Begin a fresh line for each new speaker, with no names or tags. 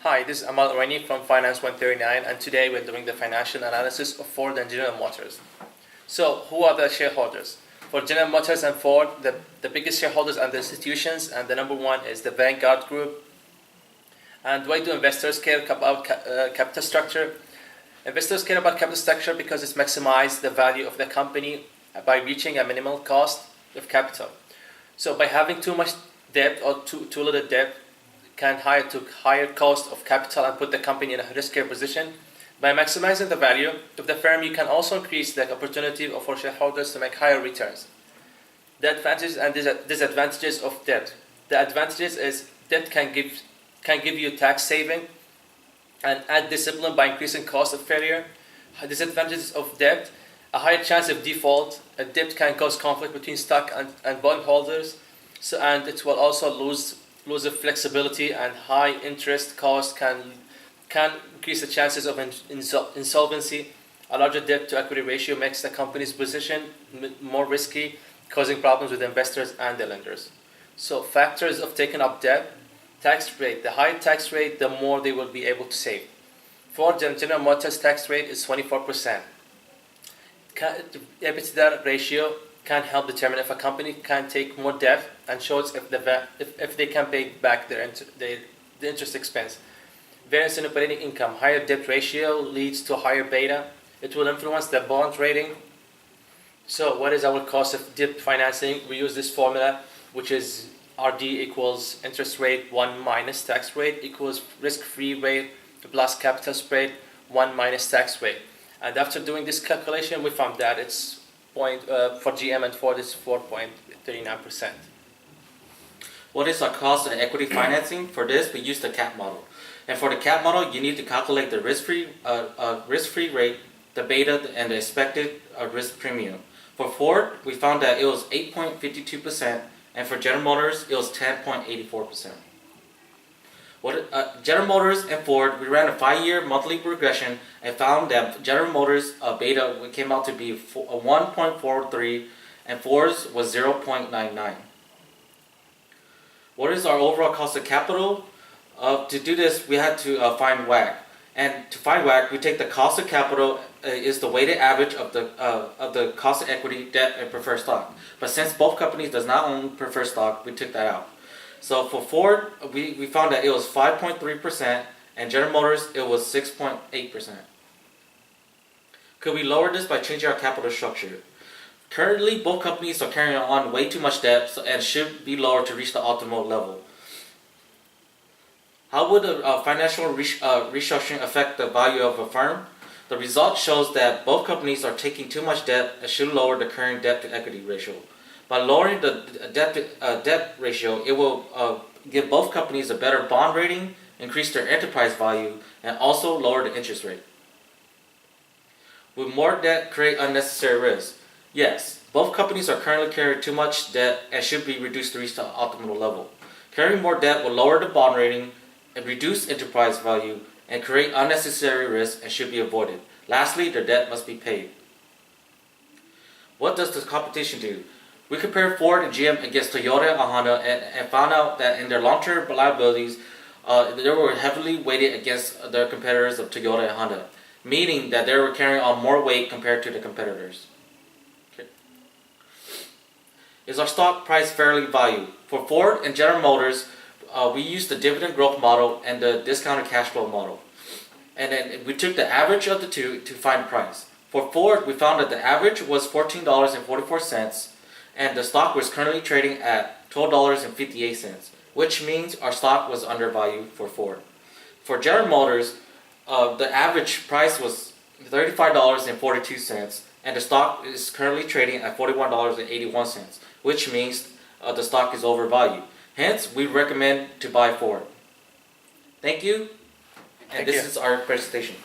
Hi, this is Ammar from Finance139, and today we're doing the financial analysis of Ford and General Motors. So, who are the shareholders? For General Motors and Ford, the biggest shareholders are the institutions, and the number one is the Vanguard Group. And why do investors care about capital structure? Investors care about capital structure because it maximizes the value of the company by reaching a minimal cost of capital. So, by having too much debt or too little debt, can higher cost of capital and put the company in a riskier position. By maximizing the value of the firm, you can also increase the opportunity for shareholders to make higher returns. The advantages and disadvantages of debt. The advantages is debt can give you tax saving and add discipline by increasing cost of failure. Disadvantages of debt: a higher chance of default. A debt can cause conflict between stock and bond holders, and it will also lose of flexibility, and high interest cost can increase the chances of insolvency. A larger debt to equity ratio makes the company's position more risky, causing problems with investors and the lenders. So factors of taking up debt: tax rate. The higher tax rate, the more they will be able to save. For General Motors, tax rate is 24%. EBITDA ratio can help determine if a company can take more debt and shows if they can pay back the interest expense. Variance in operating income. Higher debt ratio leads to higher beta. It will influence the bond rating. So what is our cost of debt financing? We use this formula, which is RD equals interest rate 1 minus tax rate equals risk-free rate plus capital spread 1 minus tax rate. And after doing this calculation, we found that it's for GM and Ford is 4.39%.
What is our cost of equity financing? For this, we use the CAP model. And for the CAP model, you need to calculate the risk-free rate, the beta, and the expected risk premium. For Ford, we found that it was 8.52%, and for General Motors, it was 10.84%. General Motors and Ford, we ran a 5-year monthly regression and found that General Motors beta came out to be 1.43 and Ford's was 0.99. What is our overall cost of capital? To do this, we had to find WACC. And to find WACC, we take the cost of capital is the weighted average of the cost of equity, debt, and preferred stock. But since both companies does not own preferred stock, we took that out. So for Ford, we found that it was 5.3%, and General Motors, it was 6.8%. Could we lower this by changing our capital structure? Currently, both companies are carrying on way too much debt and should be lowered to reach the optimal level. How would a financial restructuring affect the value of a firm? The result shows that both companies are taking too much debt and should lower the current debt to equity ratio. By lowering the debt ratio, it will give both companies a better bond rating, increase their enterprise value, and also lower the interest rate. Will more debt create unnecessary risk? Yes, both companies are currently carrying too much debt and should be reduced to reach the optimal level. Carrying more debt will lower the bond rating and reduce enterprise value and create unnecessary risk and should be avoided. Lastly, their debt must be paid. What does the competition do? We compared Ford and GM against Toyota and Honda and found out that in their long-term liabilities, they were heavily weighted against their competitors of Toyota and Honda, meaning that they were carrying on more weight compared to the competitors. Okay. Is our stock price fairly valued? For Ford and General Motors, we used the dividend growth model and the discounted cash flow model. And then we took the average of the two to find price. For Ford, we found that the average was $14.44, and the stock was currently trading at $12.58, which means our stock was undervalued for Ford. For General Motors, the average price was $35.42, and the stock is currently trading at $41.81, which means the stock is overvalued. Hence, we recommend to buy Ford. Thank you, and this is our presentation.